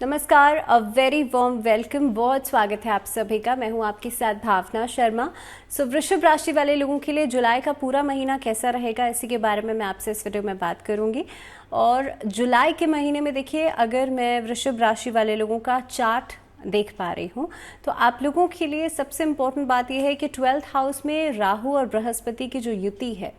नमस्कार, a very warm welcome. बहुत स्वागत है आप सभी का। मैं हूं आपके साथ भावना शर्मा। वृषभ राशि वाले लोगों के लिए जुलाई का पूरा महीना कैसा रहेगा, इसी के बारे में मैं आपसे इस वीडियो में बात करूंगी। और जुलाई के महीने में देखिए, अगर मैं वृषभ राशि वाले लोगों का चार्ट देख पा रही हूँ तो आप लोगों के लिए सबसे इम्पोर्टेंट बात यह है कि 12th हाउस में राहु और बृहस्पति की जो युति है,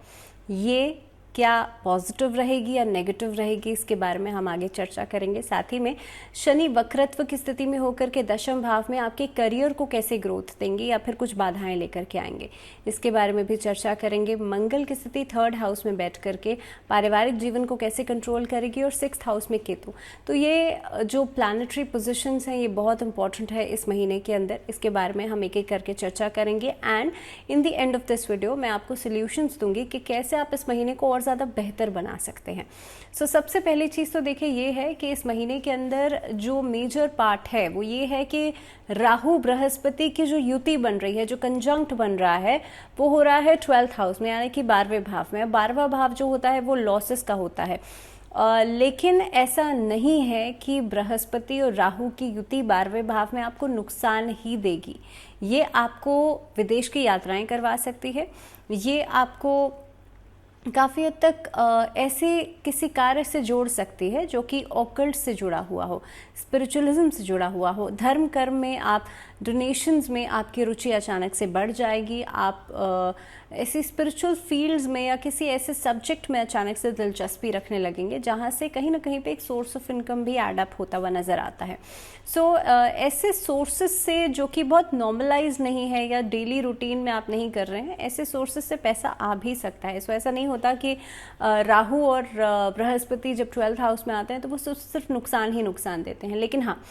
ये क्या पॉजिटिव रहेगी या नेगेटिव रहेगी, इसके बारे में हम आगे चर्चा करेंगे। साथ ही में शनि वक्रत्व की स्थिति में होकर के दशम भाव में आपके करियर को कैसे ग्रोथ देंगे या फिर कुछ बाधाएं लेकर के आएंगे, इसके बारे में भी चर्चा करेंगे। मंगल की स्थिति 3rd हाउस में बैठ करके पारिवारिक जीवन को कैसे कंट्रोल करेगी और 6th हाउस में केतु। तो ये जो प्लैनेटरी पोजिशंस हैं, ये बहुत इंपॉर्टेंट है इस महीने के अंदर। इसके बारे में हम एक एक करके चर्चा करेंगे and in the end of this video मैं आपको सोल्यूशंस दूंगी कि कैसे आप इस महीने को और ज़्यादा बेहतर बना सकते हैं। सबसे पहली चीज़ तो देखिए ये है कि इस महीने के अंदर जो मेजर पार्ट है वो ये है कि राहु बृहस्पति की जो युति बन रही है, जो कंजंक्ट बन रहा है, वो हो रहा है 12th हाउस में, यानी कि 12वें भाव में। 12वां भाव जो होता है वो लॉसेस का होता है। लेकिन ऐसा नहीं है कि बृहस्पति और राहु की युति 12वें भाव में आपको नुकसान ही देगी। ये आपको विदेश की यात्राएं करवा सकती है, ये आपको काफ़ी हद तक ऐसे किसी कार्य से जोड़ सकती है जो कि ऑकल्ट से जुड़ा हुआ हो, स्पिरिचुअलिज्म से जुड़ा हुआ हो। धर्म कर्म में आप, डोनेशंस में आपकी रुचि अचानक से बढ़ जाएगी। आप ऐसी स्पिरिचुअल फील्ड्स में या किसी ऐसे सब्जेक्ट में अचानक से दिलचस्पी रखने लगेंगे जहाँ से कहीं ना कहीं पे एक सोर्स ऑफ इनकम भी एड अप होता हुआ नज़र आता है। ऐसे सोर्सेस से जो कि बहुत नॉर्मलाइज नहीं है या डेली रूटीन में आप नहीं कर रहे हैं, ऐसे सोर्सेस से पैसा आ भी सकता है। ऐसा नहीं होता कि राहु और बृहस्पति जब 12th हाउस में आते हैं तो वो सिर्फ नुकसान ही नुकसान देते हैं। लेकिन हाँ,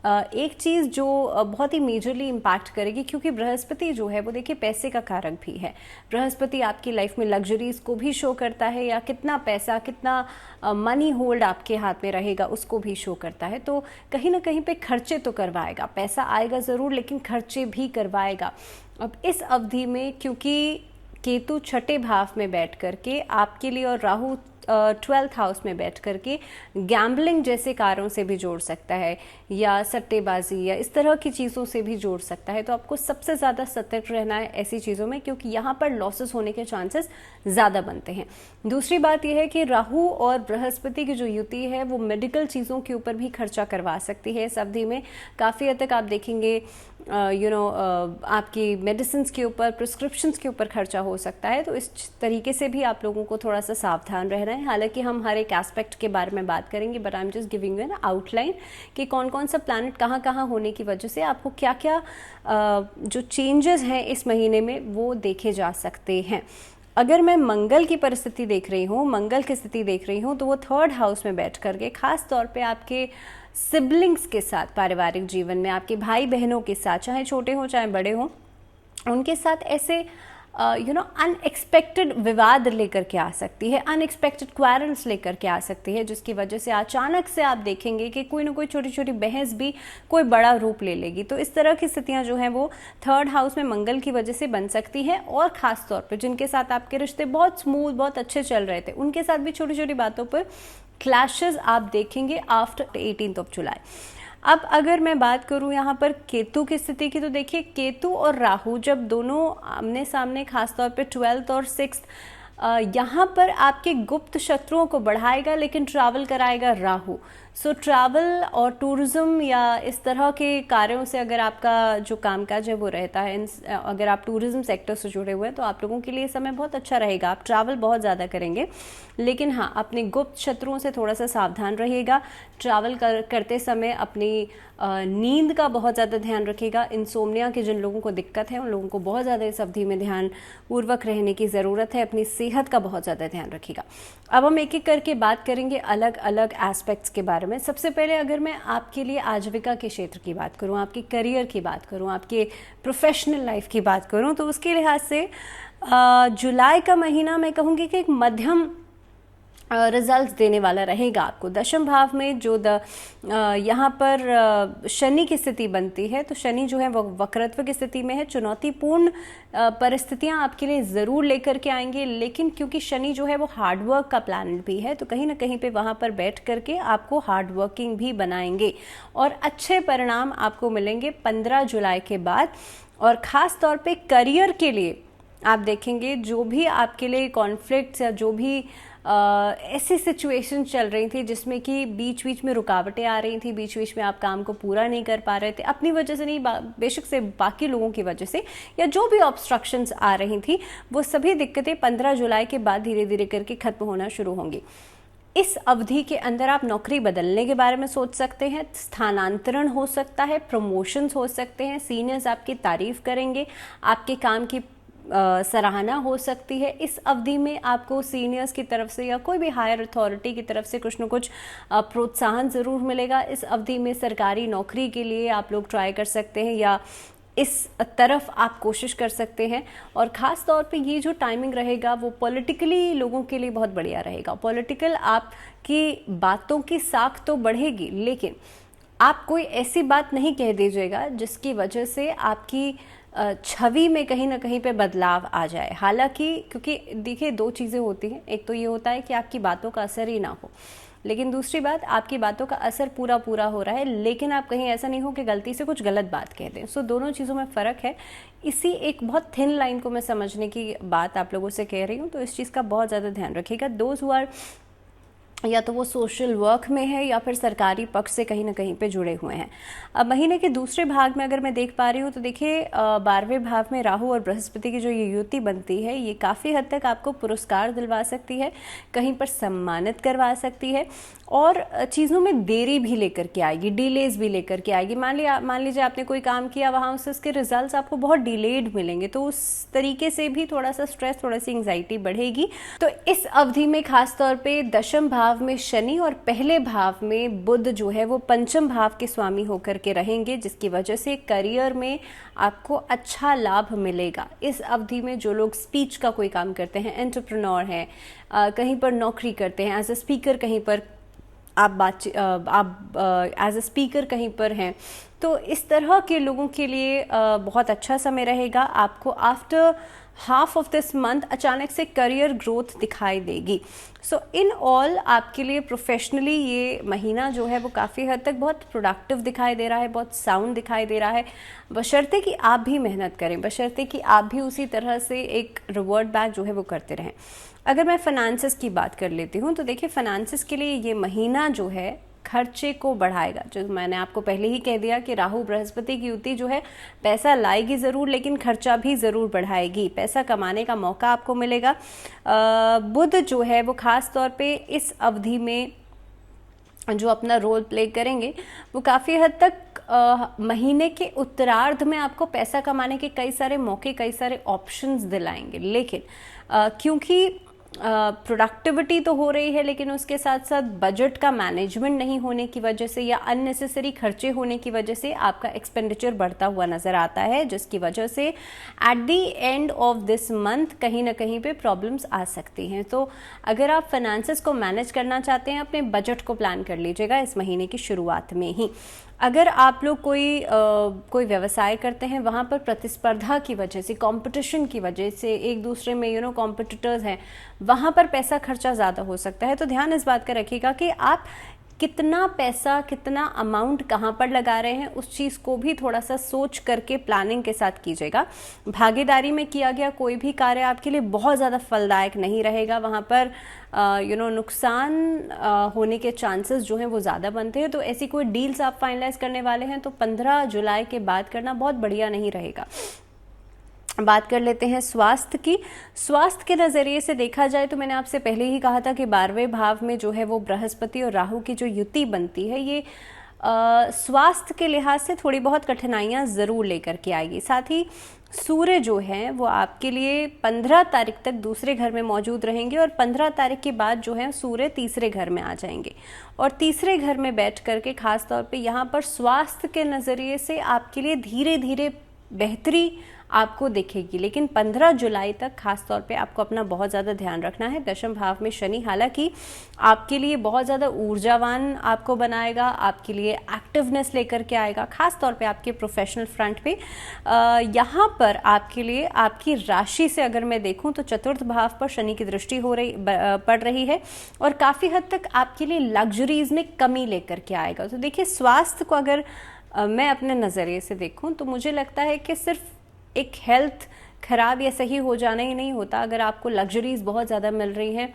एक चीज़ जो बहुत ही मेजरली इम्पैक्ट करेगी, क्योंकि बृहस्पति जो है वो देखिए पैसे का कारक भी है। बृहस्पति आपकी लाइफ में लग्जरीज को भी शो करता है, या कितना पैसा, कितना मनी होल्ड आपके हाथ में रहेगा उसको भी शो करता है। तो कहीं ना कहीं पे खर्चे तो करवाएगा, पैसा आएगा ज़रूर लेकिन खर्चे भी करवाएगा। अब इस अवधि में क्योंकि केतु 6ठे भाव में बैठ करके आपके लिए और राहु 12th हाउस में बैठ करके गैम्बलिंग जैसे कार्यों से भी जोड़ सकता है, या सट्टेबाजी या इस तरह की चीज़ों से भी जोड़ सकता है। तो आपको सबसे ज़्यादा सतर्क रहना है ऐसी चीज़ों में, क्योंकि यहाँ पर लॉसेस होने के चांसेस ज़्यादा बनते हैं। दूसरी बात यह है कि राहु और बृहस्पति की जो युति है वो मेडिकल चीज़ों के ऊपर भी खर्चा करवा सकती है। इस अवधि में काफ़ी हद तक आप देखेंगे आपकी मेडिसिन के ऊपर, प्रिस्क्रिप्शंस के ऊपर खर्चा हो सकता है। तो इस तरीके से भी आप लोगों को थोड़ा सा सावधान रहना है। हालांकि हम हर एक एस्पेक्ट के बारे में बात करेंगे, but I am just giving you N outline कि कौन कौन सा प्लैनेट कहाँ कहाँ होने की वजह से आपको क्या क्या जो चेंजेस हैं इस महीने में वो देखे जा सकते हैं। अगर मैं मंगल की परिस्थिति देख रही हूँ, मंगल की स्थिति देख रही हूँ, तो वो 3rd हाउस में बैठ करके खास तौर पे आपके सिबलिंग्स के साथ, पारिवारिक जीवन में आपके भाई बहनों के साथ, चाहे छोटे हों चाहे बड़े हों, उनके साथ ऐसे अनएक्सपेक्टेड विवाद लेकर के आ सकती है, अनएक्सपेक्टेड क्वारल्स लेकर के आ सकती है, जिसकी वजह से अचानक से आप देखेंगे कि कोई ना कोई छोटी छोटी बहस भी कोई बड़ा रूप ले लेगी। तो इस तरह की स्थितियां जो हैं वो 3rd हाउस में मंगल की वजह से बन सकती है। और ख़ास तौर पर जिनके साथ आपके रिश्ते बहुत स्मूथ, बहुत अच्छे चल रहे थे, उनके साथ भी छोटी छोटी बातों पर क्लैशेस आप देखेंगे आफ्टर 18th ऑफ जुलाई। अब अगर मैं बात करूं यहाँ पर केतु की स्थिति की, तो देखिए केतु और राहु जब दोनों आमने सामने, खासतौर पे 12th और 6th, यहाँ पर आपके गुप्त शत्रुओं को बढ़ाएगा लेकिन ट्रैवल कराएगा राहु। ट्रैवल और टूरिज्म या इस तरह के कार्यों से अगर आपका जो कामकाज है वो रहता है, अगर आप टूरिज्म सेक्टर से जुड़े हुए हैं, तो आप लोगों के लिए समय बहुत अच्छा रहेगा। आप ट्रैवल बहुत ज़्यादा करेंगे, लेकिन हाँ, अपने गुप्त शत्रुओं से थोड़ा सा सावधान रहिएगा। ट्रैवल करते समय अपनी नींद का बहुत ज़्यादा ध्यान रखिएगा। इंसोम्निया के जिन लोगों को दिक्कत है उन लोगों को बहुत ज़्यादा इस अवधि में ध्यान पूर्वक रहने की ज़रूरत है। अपनी सेहत का बहुत ज़्यादा ध्यान रखिएगा। अब हम एक एक करके बात करेंगे अलग अलग एस्पेक्ट्स के बारे में। सबसे पहले अगर मैं आपके लिए आजीविका के क्षेत्र की बात करूं, आपके करियर की बात करूं, आपके प्रोफेशनल लाइफ की बात करूं, तो उसके लिहाज से जुलाई का महीना मैं कहूँगी कि एक मध्यम रिजल्ट्स देने वाला रहेगा आपको। दशम भाव में जो यहाँ पर शनि की स्थिति बनती है, तो शनि जो है वो वक्रत्व की स्थिति में है। चुनौतीपूर्ण परिस्थितियाँ आपके लिए ज़रूर लेकर के आएंगे, लेकिन क्योंकि शनि जो है वो हार्डवर्क का प्लैनेट भी है, तो कहीं ना कहीं पे वहाँ पर बैठ करके आपको हार्डवर्किंग भी बनाएंगे और अच्छे परिणाम आपको मिलेंगे 15 जुलाई के बाद। और ख़ास तौर पे करियर के लिए आप देखेंगे, जो भी आपके लिए कॉन्फ्लिक्ट्स या जो भी ऐसी सिचुएशन चल रही थी जिसमें कि बीच बीच में रुकावटें आ रही थी, बीच बीच में आप काम को पूरा नहीं कर पा रहे थे, अपनी वजह से नहीं, बेशक से बाकी लोगों की वजह से, या जो भी ऑब्स्ट्रक्शंस आ रही थी, वो सभी दिक्कतें 15 जुलाई के बाद धीरे धीरे करके खत्म होना शुरू होंगी। इस अवधि के अंदर आप नौकरी बदलने के बारे में सोच सकते हैं, स्थानांतरण हो सकता है, प्रमोशंस हो सकते हैं, सीनियर्स आपकी तारीफ करेंगे, आपके काम की सराहना हो सकती है। इस अवधि में आपको सीनियर्स की तरफ से या कोई भी हायर अथॉरिटी की तरफ से कुछ न कुछ प्रोत्साहन ज़रूर मिलेगा। इस अवधि में सरकारी नौकरी के लिए आप लोग ट्राई कर सकते हैं या इस तरफ आप कोशिश कर सकते हैं। और ख़ास तौर पे ये जो टाइमिंग रहेगा वो पॉलिटिकली लोगों के लिए बहुत बढ़िया रहेगा। पॉलिटिकल आपकी बातों की साख तो बढ़ेगी, लेकिन आप कोई ऐसी बात नहीं कह दीजिएगा जिसकी वजह से आपकी छवि में कहीं ना कहीं पे बदलाव आ जाए। हालांकि क्योंकि देखिए, दो चीज़ें होती हैं, एक तो ये होता है कि आपकी बातों का असर ही ना हो, लेकिन दूसरी बात, आपकी बातों का असर पूरा पूरा हो रहा है, लेकिन आप कहीं ऐसा नहीं हो कि गलती से कुछ गलत बात कह दें। सो दोनों चीज़ों में फ़र्क है। इसी एक बहुत थिन लाइन को मैं समझने की बात आप लोगों से कह रही हूँ, तो इस चीज़ का बहुत ज़्यादा ध्यान रखिएगा। दोज हु आर, या तो वो सोशल वर्क में है या फिर सरकारी पक्ष से कहीं ना कहीं पे जुड़े हुए हैं। अब महीने के दूसरे भाग में अगर मैं देख पा रही हूँ, तो देखिए 12वें भाव में राहु और बृहस्पति की जो ये युति बनती है, ये काफ़ी हद तक आपको पुरस्कार दिलवा सकती है, कहीं पर सम्मानित करवा सकती है, और चीज़ों में देरी भी लेकर के आएगी, डिलेज भी लेकर के आएगी। मान लीजिए आपने कोई काम किया, वहाँ से उसके रिजल्ट्स आपको बहुत डिलेड मिलेंगे, तो उस तरीके से भी थोड़ा सा स्ट्रेस, थोड़ा सी एंग्जाइटी बढ़ेगी। तो इस अवधि में खास तौर पे दशम भाव में शनि और पहले भाव में बुध जो है वो पंचम भाव के स्वामी होकर के रहेंगे, जिसकी वजह से करियर में आपको अच्छा लाभ मिलेगा। इस अवधि में जो लोग स्पीच का कोई काम करते हैं, एंटरप्रेन्योर हैं, कहीं पर नौकरी करते हैं, एज अ स्पीकर कहीं पर आप एज अ स्पीकर कहीं पर हैं, तो इस तरह के लोगों के लिए बहुत अच्छा समय रहेगा। आपको after half of this month अचानक से करियर ग्रोथ दिखाई देगी। सो इन ऑल आपके लिए प्रोफेशनली ये महीना जो है वो काफ़ी हद तक बहुत प्रोडक्टिव दिखाई दे रहा है, बहुत साउंड दिखाई दे रहा है, बशर्ते कि आप भी मेहनत करें, बशर्ते कि आप भी उसी तरह से एक रिवर्ट बैक जो है वो करते रहें। अगर मैं फाइनेंसेस की बात कर लेती हूँ, तो देखिए फाइनेंसेस के लिए ये महीना जो है खर्चे को बढ़ाएगा। जो मैंने आपको पहले ही कह दिया कि राहु बृहस्पति की युति जो है पैसा लाएगी ज़रूर, लेकिन खर्चा भी ज़रूर बढ़ाएगी। पैसा कमाने का मौका आपको मिलेगा। बुध जो है वो ख़ास तौर पे इस अवधि में जो अपना रोल प्ले करेंगे, वो काफ़ी हद तक महीने के उत्तरार्ध में आपको पैसा कमाने के कई सारे मौके, कई सारे ऑप्शंस दिलाएंगे। लेकिन क्योंकि प्रोडक्टिविटी तो हो रही है, लेकिन उसके साथ साथ बजट का मैनेजमेंट नहीं होने की वजह से या अननेसेसरी खर्चे होने की वजह से आपका एक्सपेंडिचर बढ़ता हुआ नज़र आता है, जिसकी वजह से at the end of this month कहीं ना कहीं पे प्रॉब्लम्स आ सकती हैं। तो अगर आप फाइनेंसेस को मैनेज करना चाहते हैं, अपने बजट को प्लान कर लीजिएगा इस महीने की शुरुआत में ही। अगर आप लोग कोई व्यवसाय करते हैं, वहाँ पर प्रतिस्पर्धा की वजह से, कंपटीशन की वजह से, एक दूसरे में कॉम्पिटिटर्स हैं, वहाँ पर पैसा खर्चा ज़्यादा हो सकता है। तो ध्यान इस बात का रखिएगा कि आप कितना पैसा, कितना अमाउंट कहाँ पर लगा रहे हैं, उस चीज़ को भी थोड़ा सा सोच करके प्लानिंग के साथ कीजिएगा। भागीदारी में किया गया कोई भी कार्य आपके लिए बहुत ज़्यादा फलदायक नहीं रहेगा, वहाँ पर नुकसान होने के चांसेस जो हैं वो ज़्यादा बनते हैं। तो ऐसी कोई डील्स आप फाइनलाइज करने वाले हैं तो 15 जुलाई के बाद करना बहुत बढ़िया नहीं रहेगा। बात कर लेते हैं स्वास्थ्य की। स्वास्थ्य के नज़रिए से देखा जाए तो मैंने आपसे पहले ही कहा था कि 12वें भाव में जो है वो बृहस्पति और राहु की जो युति बनती है, ये स्वास्थ्य के लिहाज से थोड़ी बहुत कठिनाइयाँ ज़रूर लेकर के आएगी। साथ ही सूर्य जो है वो आपके लिए 15 तारीख तक दूसरे घर में मौजूद रहेंगे और 15 तारीख के बाद जो है सूर्य तीसरे घर में आ जाएंगे। और तीसरे घर में बैठ करके ख़ास तौर पे यहाँ पर स्वास्थ्य के नज़रिए से आपके लिए धीरे धीरे बेहतरी आपको दिखेगी, लेकिन 15 जुलाई तक खास तौर पे आपको अपना बहुत ज़्यादा ध्यान रखना है। दशम भाव में शनि हालांकि आपके लिए बहुत ज़्यादा ऊर्जावान आपको बनाएगा, आपके लिए एक्टिवनेस लेकर के आएगा, खास तौर पे आपके प्रोफेशनल फ्रंट पे। यहाँ पर आपके लिए आपकी राशि से अगर मैं देखूँ तो चतुर्थ भाव पर शनि की दृष्टि पड़ रही है और काफ़ी हद तक आपके लिए लग्जरीज में कमी लेकर के आएगा। तो देखिए, स्वास्थ्य को अगर मैं अपने नज़रिए से देखूं तो मुझे लगता है कि सिर्फ एक हेल्थ खराब या सही हो जाना ही नहीं होता। अगर आपको लग्जरीज बहुत ज़्यादा मिल रही हैं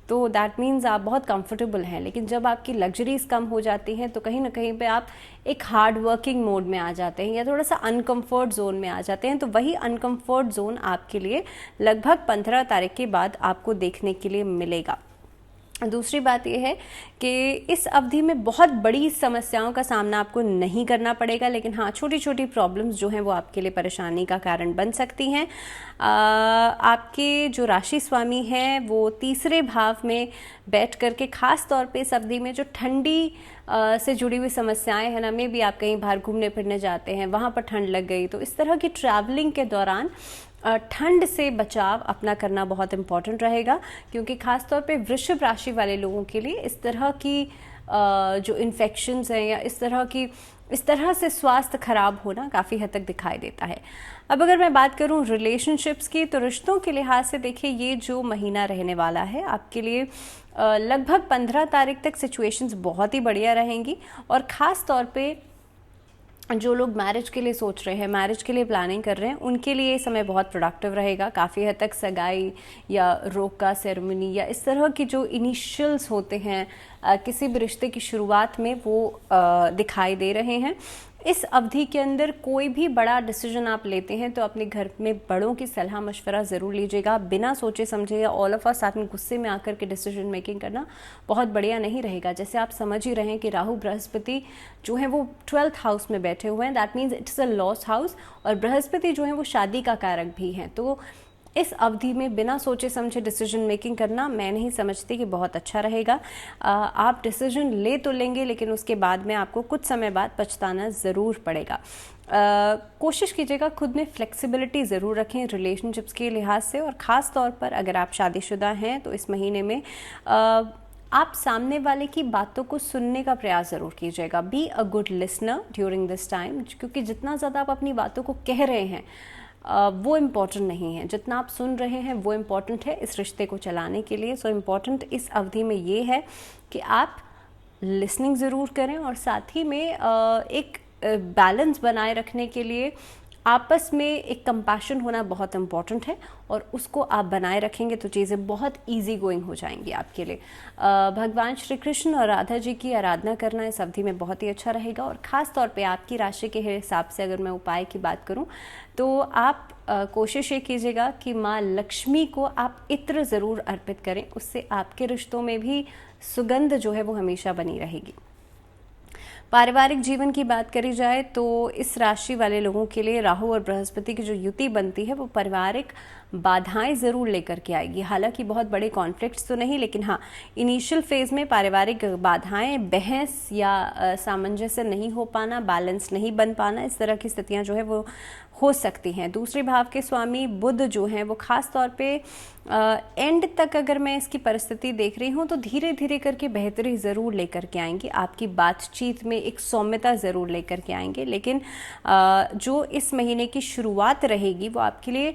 तो दैट मीन्स आप बहुत कंफर्टेबल हैं, लेकिन जब आपकी लग्जरीज कम हो जाती हैं तो कहीं ना कहीं पे आप एक हार्ड वर्किंग मोड में आ जाते हैं या थोड़ा सा अनकंफर्ट जोन में आ जाते हैं। तो वही अनकंफर्ट जोन आपके लिए लगभग 15 तारीख के बाद आपको देखने के लिए मिलेगा। दूसरी बात यह है कि इस अवधि में बहुत बड़ी समस्याओं का सामना आपको नहीं करना पड़ेगा, लेकिन हाँ, छोटी छोटी प्रॉब्लम्स जो हैं वो आपके लिए परेशानी का कारण बन सकती हैं। आपके जो राशि स्वामी हैं वो तीसरे भाव में बैठ करके खास तौर पे इस अवधि में जो ठंडी से जुड़ी हुई समस्याएं हैं ना, में भी आप कहीं बाहर घूमने फिरने जाते हैं, वहाँ पर ठंड लग गई, तो इस तरह की ट्रैवलिंग के दौरान ठंड से बचाव अपना करना बहुत इम्पॉर्टेंट रहेगा, क्योंकि खासतौर पे वृषभ राशि वाले लोगों के लिए इस तरह की जो इन्फेक्शंस हैं या इस तरह से स्वास्थ्य खराब होना काफ़ी हद तक दिखाई देता है। अब अगर मैं बात करूं रिलेशनशिप्स की, तो रिश्तों के लिहाज से देखिए, ये जो महीना रहने वाला है आपके लिए लगभग 15 तारीख तक सिचुएशंस बहुत ही बढ़िया रहेंगी और ख़ास तौर पे जो लोग मैरिज के लिए सोच रहे हैं, मैरिज के लिए प्लानिंग कर रहे हैं, उनके लिए ये समय बहुत प्रोडक्टिव रहेगा। काफ़ी हद तक सगाई या रोका सेरेमनी या इस तरह की जो इनिशियल्स होते हैं किसी भी रिश्ते की शुरुआत में, वो दिखाई दे रहे हैं। इस अवधि के अंदर कोई भी बड़ा डिसीजन आप लेते हैं तो अपने घर में बड़ों की सलाह मशवरा ज़रूर लीजिएगा। बिना सोचे समझे या ऑल ऑफ अ साथ में गुस्से में आकर के डिसीजन मेकिंग करना बहुत बढ़िया नहीं रहेगा। जैसे आप समझ ही रहे हैं कि राहु बृहस्पति जो है वो 12th हाउस में बैठे हुए हैं, that means it's a loss house, और बृहस्पति जो है वो शादी का कारक भी हैं। तो इस अवधि में बिना सोचे समझे डिसीजन मेकिंग करना मैं नहीं समझती कि बहुत अच्छा रहेगा। आप डिसीजन ले तो लेंगे, लेकिन उसके बाद में आपको कुछ समय बाद पछताना ज़रूर पड़ेगा। कोशिश कीजिएगा खुद में फ्लेक्सिबिलिटी ज़रूर रखें रिलेशनशिप्स के लिहाज से, और ख़ास तौर पर अगर आप शादीशुदा हैं तो इस महीने में आप सामने वाले की बातों को सुनने का प्रयास ज़रूर कीजिएगा। Be a good listener during this time, क्योंकि जितना ज़्यादा आप अपनी बातों को कह रहे हैं वो इम्पॉर्टेंट नहीं है, जितना आप सुन रहे हैं वो इम्पॉर्टेंट है इस रिश्ते को चलाने के लिए। सो इम्पॉर्टेंट इस अवधि में ये है कि आप लिसनिंग ज़रूर करें, और साथ ही में एक बैलेंस बनाए रखने के लिए आपस में एक कंपैशन होना बहुत इम्पॉर्टेंट है, और उसको आप बनाए रखेंगे तो चीज़ें बहुत इजी गोइंग हो जाएंगी आपके लिए। भगवान श्री कृष्ण और राधा जी की आराधना करना इस अवधि में बहुत ही अच्छा रहेगा, और ख़ास तौर पे आपकी राशि के हिसाब से अगर मैं उपाय की बात करूं तो आप कोशिश ये कीजिएगा कि माँ लक्ष्मी को आप इत्र ज़रूर अर्पित करें, उससे आपके रिश्तों में भी सुगंध जो है वो हमेशा बनी रहेगी। पारिवारिक जीवन की बात करी जाए तो इस राशि वाले लोगों के लिए राहु और बृहस्पति की जो युति बनती है वो पारिवारिक बाधाएं ज़रूर लेकर के आएगी। हालांकि बहुत बड़े कॉन्फ्लिक्ट्स तो नहीं, लेकिन हाँ, इनिशियल फेज़ में पारिवारिक बाधाएं, बहस या सामंजस्य नहीं हो पाना, बैलेंस नहीं बन पाना, इस तरह की स्थितियां जो है वो हो सकती हैं। दूसरे भाव के स्वामी बुध जो हैं वो खास तौर पे एंड तक अगर मैं इसकी परिस्थिति देख रही हूँ तो धीरे धीरे करके बेहतरी ज़रूर लेकर के आएंगे, आपकी बातचीत में एक सौम्यता ज़रूर लेकर के आएंगे। लेकिन जो इस महीने की शुरुआत रहेगी वो आपके लिए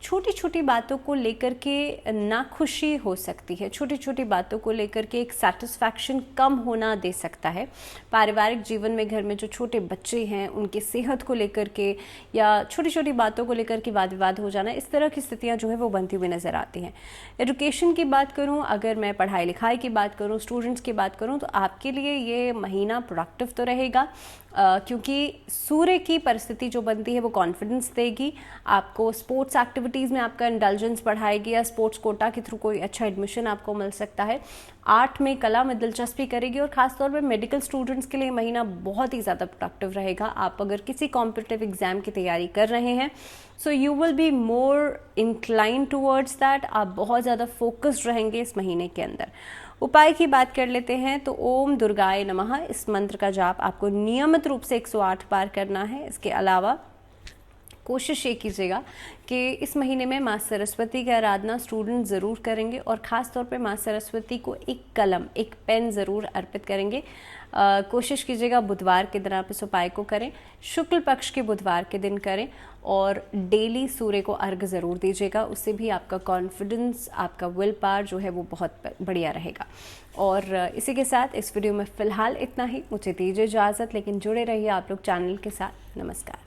छोटी छोटी बातों को लेकर के नाखुशी हो सकती है, छोटी छोटी बातों को लेकर के एक सेटिस्फैक्शन कम होना दे सकता है। पारिवारिक जीवन में घर में जो छोटे बच्चे हैं उनकी सेहत को लेकर के या छोटी छोटी बातों को लेकर के वाद विवाद हो जाना, इस तरह की स्थितियां जो है वो बनती हुई नज़र आती हैं। एजुकेशन की बात करूं, अगर मैं पढ़ाई लिखाई की बात करूं, स्टूडेंट्स की बात करूं, तो आपके लिए ये महीना प्रोडक्टिव तो रहेगा, क्योंकि सूर्य की परिस्थिति जो बनती है वो कॉन्फिडेंस देगी आपको। स्पोर्ट्स एक्टिविटीज़ में आपका इंडल्जेंस बढ़ाएगी, या स्पोर्ट्स कोटा के थ्रू कोई अच्छा एडमिशन आपको मिल सकता है। आर्ट में, कला में दिलचस्पी करेगी, और ख़ासतौर पे मेडिकल स्टूडेंट्स के लिए महीना बहुत ही ज़्यादा प्रोडक्टिव रहेगा। आप अगर किसी कॉम्पिटिटिव एग्जाम की तैयारी कर रहे हैं so you will be more incline towards that, आप बहुत ज़्यादा फोकस्ड रहेंगे इस महीने के अंदर। उपाय की बात कर लेते हैं तो ओम दुर्गाय नमः, इस मंत्र का जाप आपको नियमित रूप से 108 बार करना है। इसके अलावा कोशिश ये कीजिएगा कि इस महीने में माँ सरस्वती की आराधना स्टूडेंट ज़रूर करेंगे और ख़ास तौर पे माँ सरस्वती को एक कलम, एक पेन ज़रूर अर्पित करेंगे। कोशिश कीजिएगा बुधवार के दिन आप इस उपाय को करें, शुक्ल पक्ष के बुधवार के दिन करें और डेली सूर्य को अर्घ ज़रूर दीजिएगा। उससे भी आपका कॉन्फिडेंस, आपका विल पावर जो है वो बहुत बढ़िया रहेगा। और इसी के साथ इस वीडियो में फ़िलहाल इतना ही। मुझे दीजिए इजाज़त, लेकिन जुड़े रहिए आप लोग चैनल के साथ। नमस्कार।